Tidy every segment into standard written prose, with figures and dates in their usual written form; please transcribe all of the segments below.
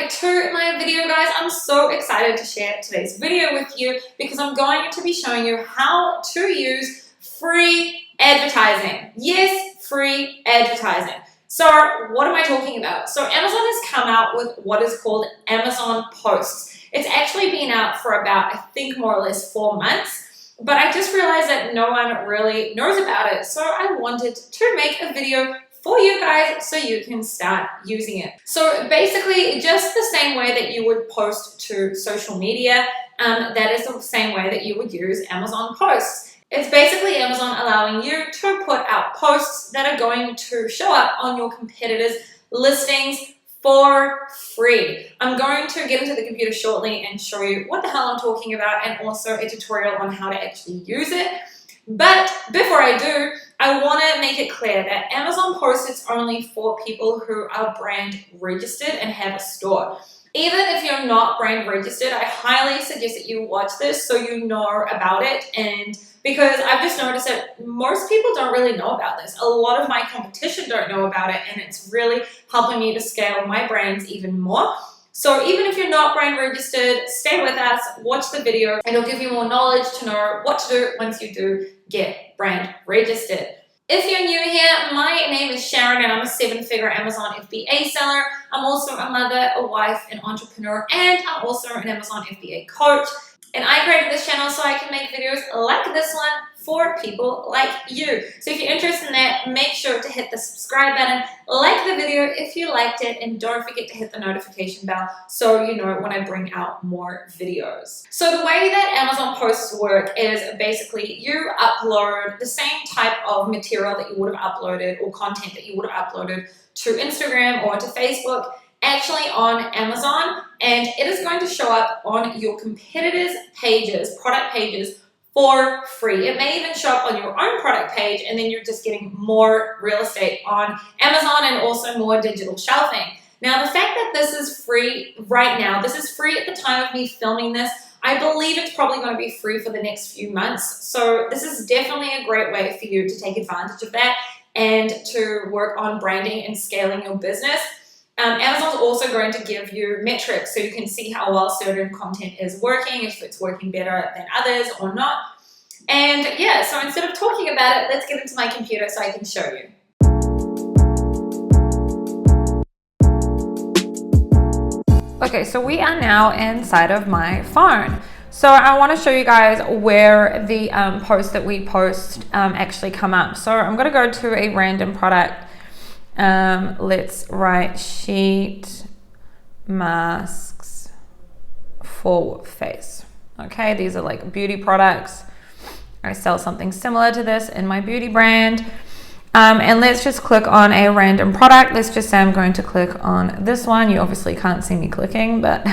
to my video, guys. I'm so excited to share today's video with you because I'm going to be showing you how to use free advertising. Yes, free advertising. So what am I talking about? So Amazon has come out with what is called Amazon Posts. It's actually been out for about, I think, more or less 4 months, but I just realized that no one really knows about it. So I wanted to make a video for you guys so you can start using it. So basically, just the same way that you would post to social media, that is the same way that you would use Amazon Posts. It's basically Amazon allowing you to put out posts that are going to show up on your competitors' listings for free. I'm going to get into the computer shortly and show you what the hell I'm talking about and also a tutorial on how to actually use it. But before I do, I want to make it clear that Amazon Posts is only for people who are brand registered and have a store. Even if you're not brand registered, I highly suggest that you watch this so you know about it. And because I've just noticed that most people don't really know about this. A lot of my competition don't know about it, and it's really helping me to scale my brands even more. So even if you're not brand registered, stay with us, watch the video, and it'll give you more knowledge to know what to do once you do get brand registered. If you're new here, my name is Sharon and I'm a 7-figure Amazon FBA seller. I'm also a mother, a wife, an entrepreneur, and I'm also an Amazon FBA coach. And I created this channel so I can make videos like this one for people like you. So if you're interested in that, make sure to hit the subscribe button, like the video if you liked it, and don't forget to hit the notification bell so you know when I bring out more videos. So the way that Amazon Posts work is basically you upload the same type of material that you would have uploaded or content that you would have uploaded to Instagram or to Facebook actually on Amazon, and it is going to show up on your competitors' pages, product pages, for free. It may even show up on your own product page, and then you're just getting more real estate on Amazon and also more digital shelving. Now, the fact that this is free right now, this is free at the time of me filming this, I believe it's probably going to be free for the next few months. So this is definitely a great way for you to take advantage of that and to work on branding and scaling your business. Amazon's also going to give you metrics so you can see how well certain content is working, if it's working better than others or not. And yeah, so instead of talking about it, let's get into my computer so I can show you. Okay, so we are now inside of my phone. So I want to show you guys where the posts that we post actually come up. So I'm going to go to a random product. Let's write sheet masks for face. Okay, these are like beauty products. I sell something similar to this in my beauty brand. And let's just click on a random product. Let's just say I'm going to click on this one. You obviously can't see me clicking, but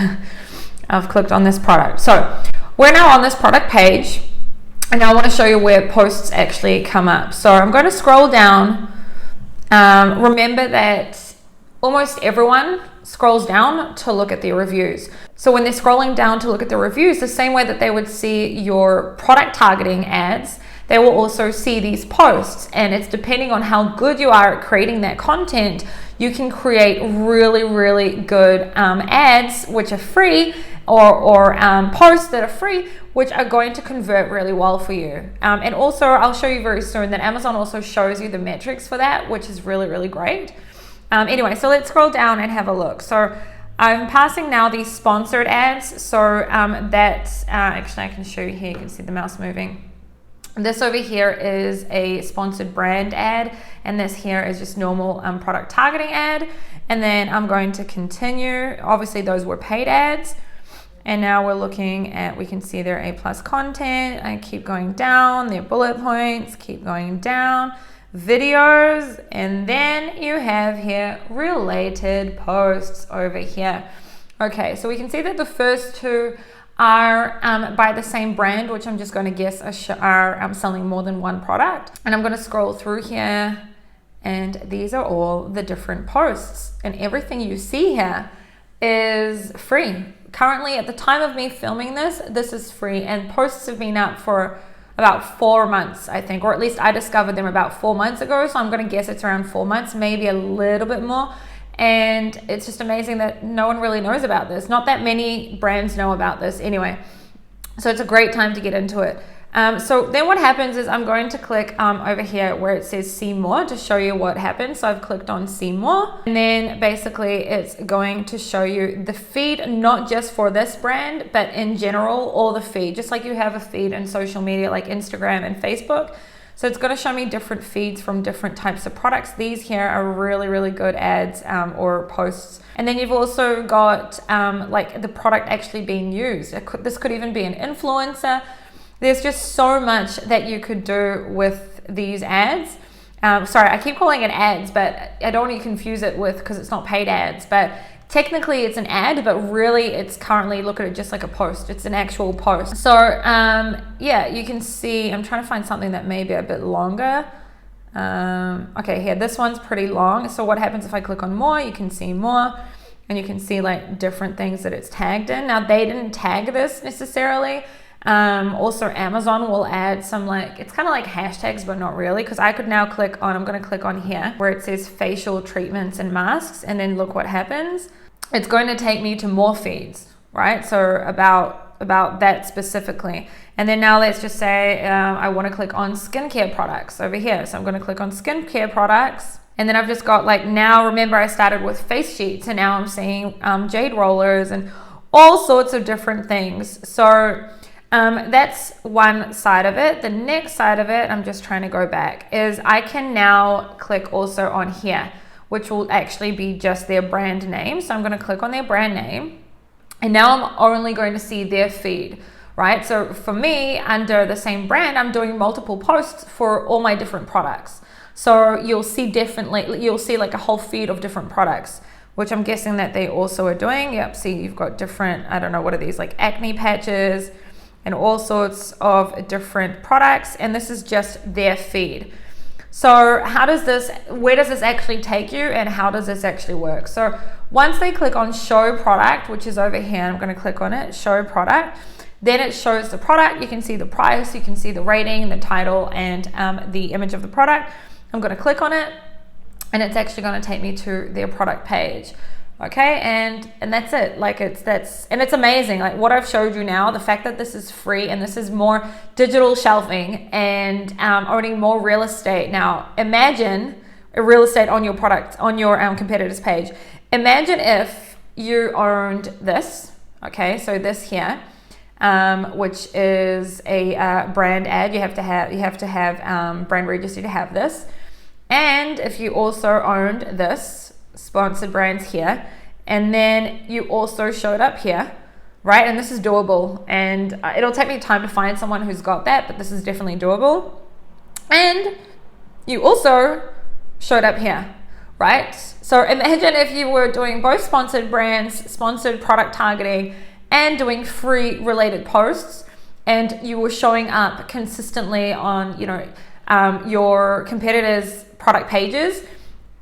I've clicked on this product. So we're now on this product page, and I want to show you where posts actually come up. So I'm going to scroll down. Remember that almost everyone scrolls down to look at the reviews. So when they're scrolling down to look at the reviews, the same way that they would see your product targeting ads, they will also see these posts. And it's depending on how good you are at creating that content, you can create really, really good ads which are free or posts that are free, which are going to convert really well for you. And also, I'll show you very soon that Amazon also shows you the metrics for that, which is really, really great. Anyway, so let's scroll down and have a look. So I'm passing now these sponsored ads. So that's, actually I can show you here, you can see the mouse moving. This over here is a sponsored brand ad, and this here is just normal product targeting ad. And then I'm going to continue. Obviously those were paid ads. And now we're looking at, we can see their A+ content. I keep going down, their bullet points, keep going down, videos, and then you have here related posts over here. Okay, so we can see that the first two are by the same brand, which I'm just going to guess are selling more than one product. And I'm going to scroll through here, and these are all the different posts, and everything you see here is free. Currently, at the time of me filming this, this is free, and posts have been up for about 4 months, I think, or at least I discovered them about 4 months ago. So I'm going to guess it's around 4 months, maybe a little bit more. And it's just amazing that no one really knows about this. Not that many brands know about this anyway. So it's a great time to get into it. So then what happens is I'm going to click over here where it says see more to show you what happens. So I've clicked on see more, and then basically it's going to show you the feed, not just for this brand, but in general, all the feed, just like you have a feed in social media like Instagram and Facebook. So it's going to show me different feeds from different types of products. These here are really, really good ads or posts. And then you've also got like the product actually being used. This could even be an influencer. There's just so much that you could do with these ads. Sorry, I keep calling it ads, but I don't want to confuse it with, because it's not paid ads, but technically it's an ad, but really it's currently, look at it just like a post. It's an actual post. So yeah, you can see, I'm trying to find something that may be a bit longer. Okay, here, this one's pretty long. So what happens if I click on more? You can see more, and you can see like different things that it's tagged in. Now they didn't tag this necessarily. Also Amazon will add some, like, it's kind of like hashtags, but not really, because I could now click on, I'm going to click on here where it says facial treatments and masks, and then look what happens. It's going to take me to more feeds, right? So about that specifically. And then now let's just say I want to click on skincare products over here. So I'm going to click on skincare products, and then I've just got, like, now remember I started with face sheets, and now I'm seeing jade rollers and all sorts of different things. So that's one side of it. The next side of it, I'm just trying to go back, is I can now click also on here, which will actually be just their brand name. So I'm going to click on their brand name, and now I'm only going to see their feed, right? So for me, under the same brand, I'm doing multiple posts for all my different products. So you'll see like a whole feed of different products, which I'm guessing that they also are doing. Yep, see, you've got different, I don't know, what are these, like acne patches and all sorts of different products. And this is just their feed. So where does this actually take you, and how does this actually work? So once they click on show product, which is over here, I'm going to click on it, show product, then it shows the product. You can see the price, you can see the rating, the title, and the image of the product. I'm going to click on it, and it's actually going to take me to their product page. Okay, and that's it. Like, it's amazing. Like what I've showed you now, the fact that this is free and this is more digital shelving and owning more real estate. Now imagine a real estate on your product, on your competitor's page. Imagine if you owned this. Okay, so this here, which is a brand ad. You have to have brand registry to have this. And if you also owned this, sponsored brands here, and then you also showed up here, right? And this is doable, and it'll take me time to find someone who's got that, but this is definitely doable. And you also showed up here, right? So imagine if you were doing both sponsored brands, sponsored product targeting, and doing free related posts, and you were showing up consistently on, your competitors' product pages.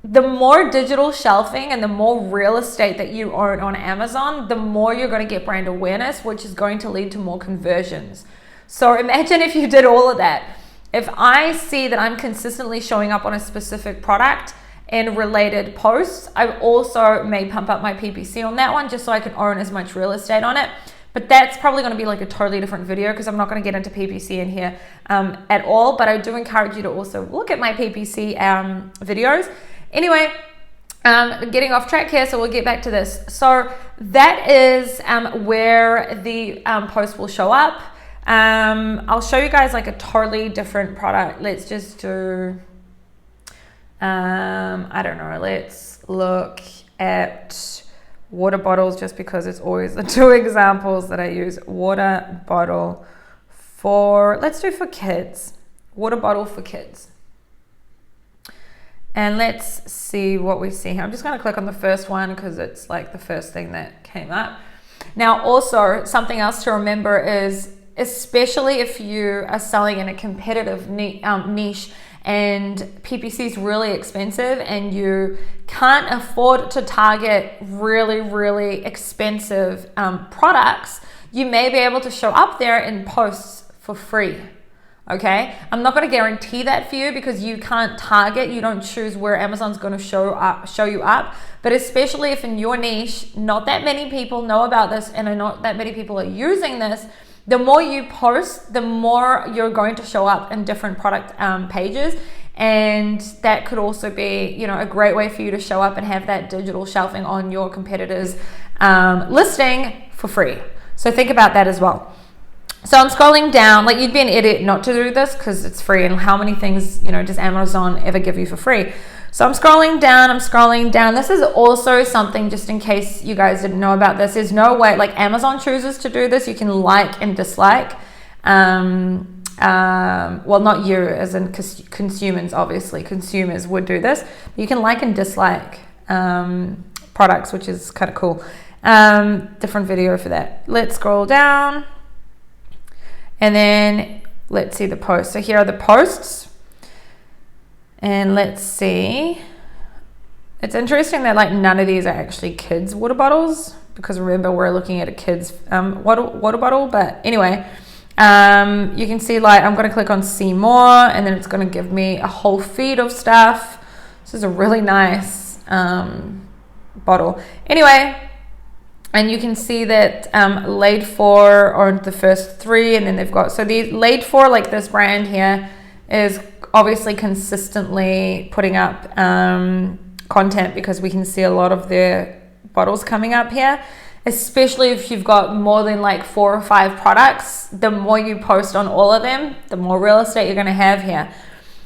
The more digital shelving and the more real estate that you own on Amazon, the more you're going to get brand awareness, which is going to lead to more conversions. So imagine if you did all of that. If I see that I'm consistently showing up on a specific product and related posts, I also may pump up my PPC on that one just so I can own as much real estate on it. But that's probably going to be like a totally different video, because I'm not going to get into PPC in here at all. But I do encourage you to also look at my PPC videos. Anyway, getting off track here, so we'll get back to this. So that is where the post will show up. I'll show you guys like a totally different product. Let's just do, I don't know, let's look at water bottles, just because it's always the two examples that I use. Water bottle let's do for kids. Water bottle for kids. And let's see what we see here. I'm just going to click on the first one because it's like the first thing that came up. Now, also something else to remember is, especially if you are selling in a competitive niche and PPC is really expensive and you can't afford to target really, really expensive products, you may be able to show up there in posts for free. Okay, I'm not going to guarantee that for you because you can't target, you don't choose where Amazon's going to show you up. But especially if in your niche, not that many people know about this and not that many people are using this, the more you post, the more you're going to show up in different product pages. And that could also be, you know, a great way for you to show up and have that digital shelving on your competitors' listing for free. So think about that as well. So I'm scrolling down, like you'd be an idiot not to do this because it's free, and how many things, you know, does Amazon ever give you for free? So I'm scrolling down. This is also something, just in case you guys didn't know about this, there's no way, like Amazon chooses to do this. You can like and dislike. Well, not you as in consumers, obviously. Consumers would do this. You can like and dislike products, which is kind of cool. Different video for that. Let's scroll down. And then let's see the posts. So here are the posts. And let's see. It's interesting that like none of these are actually kids' water bottles, because remember we're looking at a kid's water bottle. But anyway, you can see like I'm going to click on see more, and then it's going to give me a whole feed of stuff. This is a really nice bottle. Anyway. And you can see that Laid For are the first three, and then they've got, so these Laid For, like this brand here, is obviously consistently putting up content, because we can see a lot of their bottles coming up here, especially if you've got more than like 4 or 5 products. The more you post on all of them, the more real estate you're going to have here.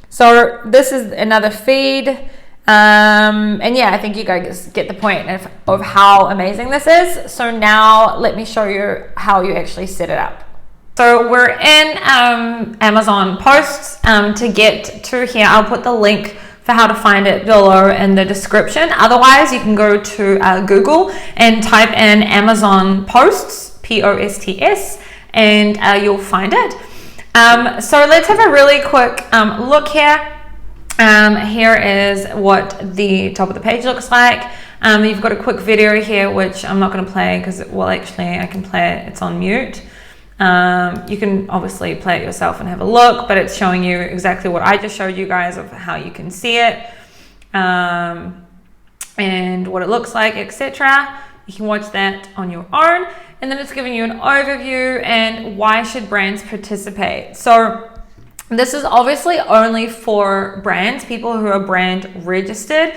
So this is another feed. And yeah, I think you guys get the point of how amazing this is. So now let me show you how you actually set it up. So we're in Amazon posts. To get to here, I'll put the link for how to find it below in the description. Otherwise, you can go to Google and type in Amazon posts, POSTS, and you'll find it. So let's have a really quick look here. Here is what the top of the page looks like. You've got a quick video here, which I'm not going to play because, well, actually I can play it. It's on mute. You can obviously play it yourself and have a look, but it's showing you exactly what I just showed you guys of how you can see it, and what it looks like, etc. You can watch that on your own, and then it's giving you an overview and why should brands participate. So this is obviously only for brands, people who are brand registered.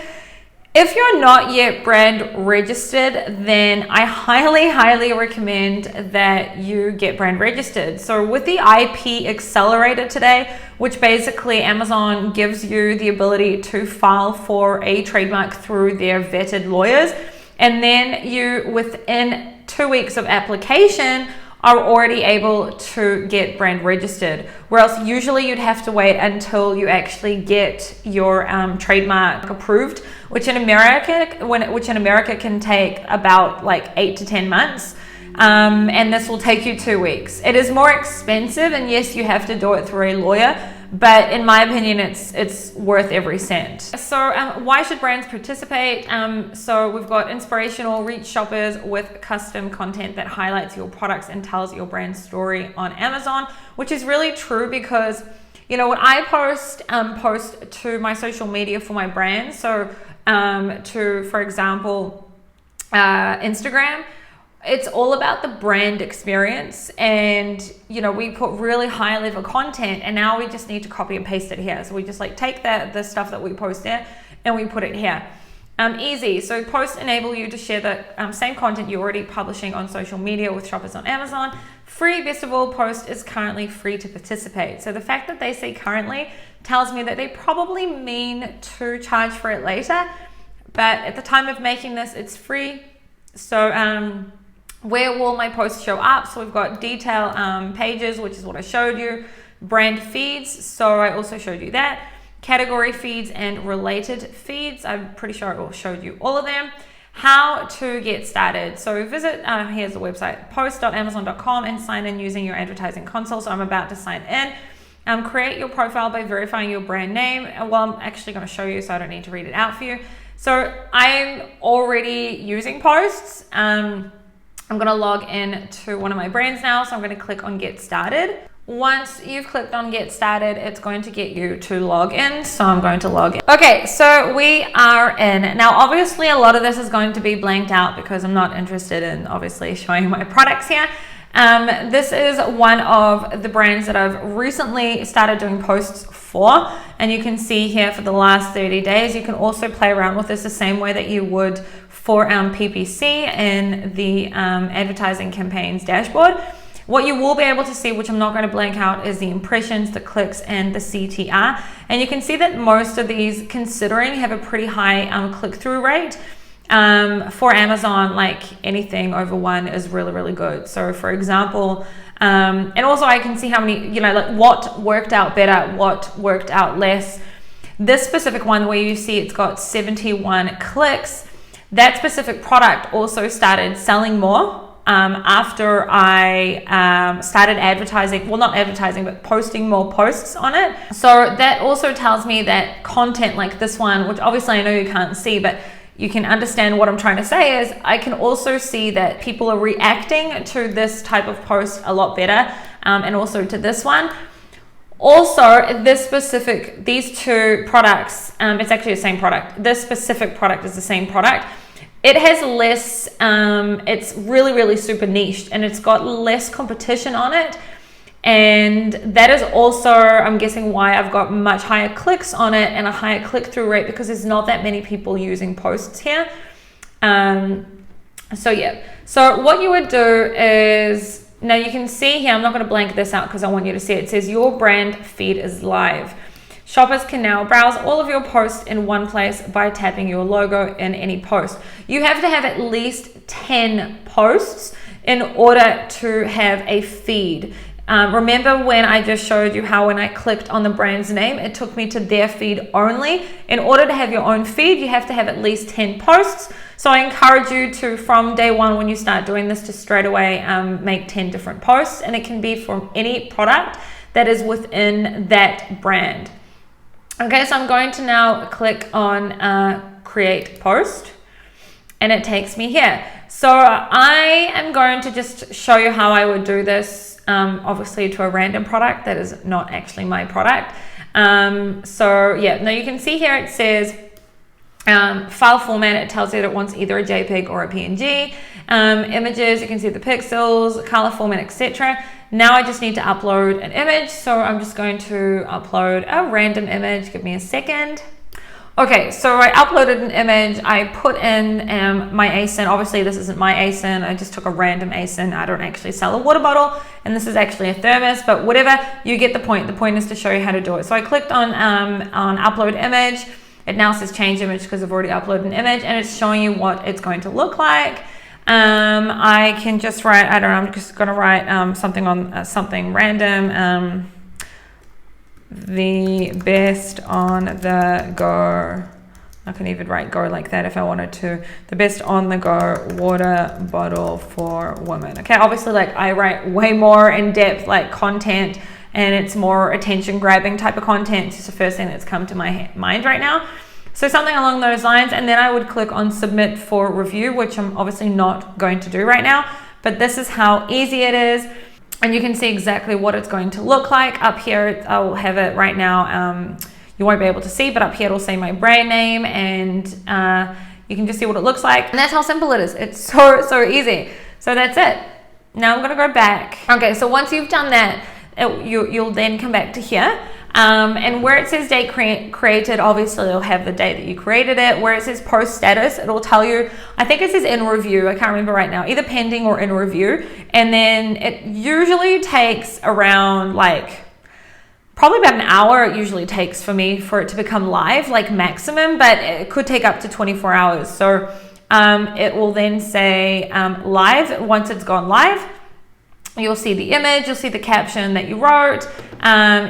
If you're not yet brand registered, then I highly recommend that you get brand registered. So with the IP Accelerator today, which basically Amazon gives you the ability to file for a trademark through their vetted lawyers, and then you, within 2 weeks of application, are already able to get brand registered, whereas usually you'd have to wait until you actually get your trademark approved, which in America can take about like 8 to 10 months, and this will take you 2 weeks. It is more expensive, and yes, you have to do it through a lawyer, but in my opinion, it's worth every cent. So why should brands participate? So we've got inspirational reach shoppers with custom content that highlights your products and tells your brand story on Amazon, which is really true because, you know, when I post to my social media for my brand, so to, for example, Instagram, it's all about the brand experience, and you know, we put really high level content, and now we just need to copy and paste it here. So we just like take the stuff that we post there and we put it here. Easy. So posts enable you to share the same content you're already publishing on social media with shoppers on Amazon. Free, best of all, post is currently free to participate. So the fact that they say currently tells me that they probably mean to charge for it later, but at the time of making this, it's free. So where will my posts show up? So we've got detail pages, which is what I showed you, brand feeds, so I also showed you that, category feeds and related feeds. I'm pretty sure I showed you all of them. How to get started. So visit, here's the website, post.amazon.com, and sign in using your advertising console. So I'm about to sign in. Create your profile by verifying your brand name. Well, I'm actually going to show you, so I don't need to read it out for you. So I'm already using posts. I'm going to log in to one of my brands now, so I'm going to click on get started. Once you've clicked on get started, it's going to get you to log in. So I'm going to log in. Okay, so we are in. Now, obviously a lot of this is going to be blanked out because I'm not interested in obviously showing my products here. This is one of the brands that I've recently started doing posts for, and you can see here for the last 30 days. You can also play around with this the same way that you would for PPC and the advertising campaigns dashboard. What you will be able to see, which I'm not going to blank out, is the impressions, the clicks, and the CTR. And you can see that most of these, considering, have a pretty high click-through rate. For Amazon, like anything over 1 is really, really good. So for example, and also I can see how many, like what worked out better, what worked out less. This specific one where you see it's got 71 clicks, that specific product also started selling more after I started advertising, well, not advertising, but posting more posts on it. So that also tells me that content like this one, which obviously I know you can't see, but you can understand what I'm trying to say, is I can also see that people are reacting to this type of post a lot better, and also to this one. Also, these two products, it's actually the same product. This specific product is the same product. It has less, it's really, really super niched, and it's got less competition on it. And that is also, I'm guessing, why I've got much higher clicks on it and a higher click-through rate, because there's not that many people using posts here. So yeah, so what you would do is, now you can see here, I'm not going to blank this out because I want you to see it. It says your brand feed is live. Shoppers can now browse all of your posts in one place by tapping your logo in any post. You have to have at least 10 posts in order to have a feed. Remember when I just showed you how when I clicked on the brand's name, it took me to their feed only? In order to have your own feed, you have to have at least 10 posts. So I encourage you to, from day one when you start doing this, to straight away make 10 different posts, and it can be from any product that is within that brand. Okay, so I'm going to now click on create post, and it takes me here. So I am going to just show you how I would do this, obviously to a random product that is not actually my product. So yeah, now you can see here it says file format. It tells you that it wants either a JPEG or a PNG. Images, you can see the pixels, color format, etc. Now I just need to upload an image, so I'm just going to upload a random image. Give me a second. Okay, so I uploaded an image. I put in my ASIN. Obviously, this isn't my ASIN. I just took a random ASIN. I don't actually sell a water bottle, and this is actually a thermos, but whatever, you get the point. The point is to show you how to do it. So I clicked on upload image. It now says change image because I've already uploaded an image, and it's showing you what it's going to look like. I can just write, I don't know, I'm just going to write something on something random. The best on the go. I can even write go like that if I wanted to. The best on the go water bottle for women. Okay, obviously, like, I write way more in depth like content, and it's more attention grabbing type of content. It's just the first thing that's come to my mind right now. So something along those lines, and then I would click on submit for review, which I'm obviously not going to do right now, but this is how easy it is. And you can see exactly what it's going to look like. Up here, I will have it right now. You won't be able to see, but up here it'll say my brand name, and you can just see what it looks like. And that's how simple it is. It's so easy. So that's it. Now I'm gonna go back. Okay, so once you've done that, you'll then come back to here. And where it says date created, obviously it'll have the date that you created it. Where it says post status, it'll tell you, I think it says in review, I can't remember right now, either pending or in review. And then it usually takes around probably about an hour it usually takes for me for it to become live, like maximum, but it could take up to 24 hours. So it will then say live. Once it's gone live, you'll see the image, you'll see the caption that you wrote,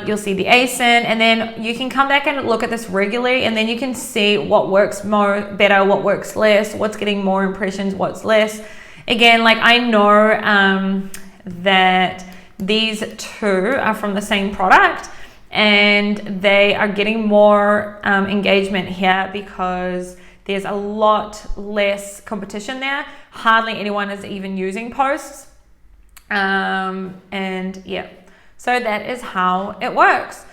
you'll see the ASIN, and then you can come back and look at this regularly, and then you can see what works better, what works less, what's getting more impressions, what's less. Again, like, I know that these two are from the same product, and they are getting more engagement here because there's a lot less competition there. Hardly anyone is even using posts. And yeah, So that is how it works.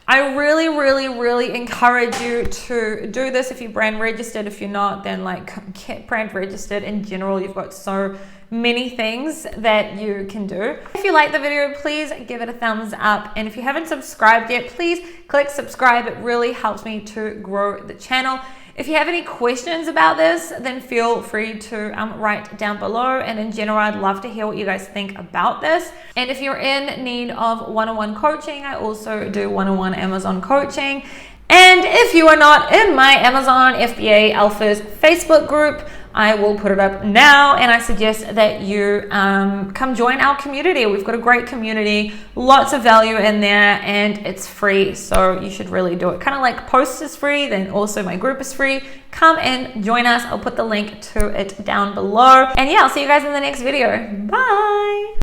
I really, really, really encourage you to do this if you're brand registered. If you're not, then like get brand registered. In general, you've got so many things that you can do. If you like the video, please give it a thumbs up. And if you haven't subscribed yet, please click subscribe. It really helps me to grow the channel. If you have any questions about this, then feel free to write down below. And in general, I'd love to hear what you guys think about this. And if you're in need of one-on-one coaching, I also do one-on-one Amazon coaching. And if you are not in my Amazon FBA Alphas Facebook group, I will put it up now, and I suggest that you come join our community. We've got a great community, lots of value in there, and it's free, so you should really do it. Kind of like Post is free, then also my group is free. Come and join us. I'll put the link to it down below. And yeah, I'll see you guys in the next video. Bye!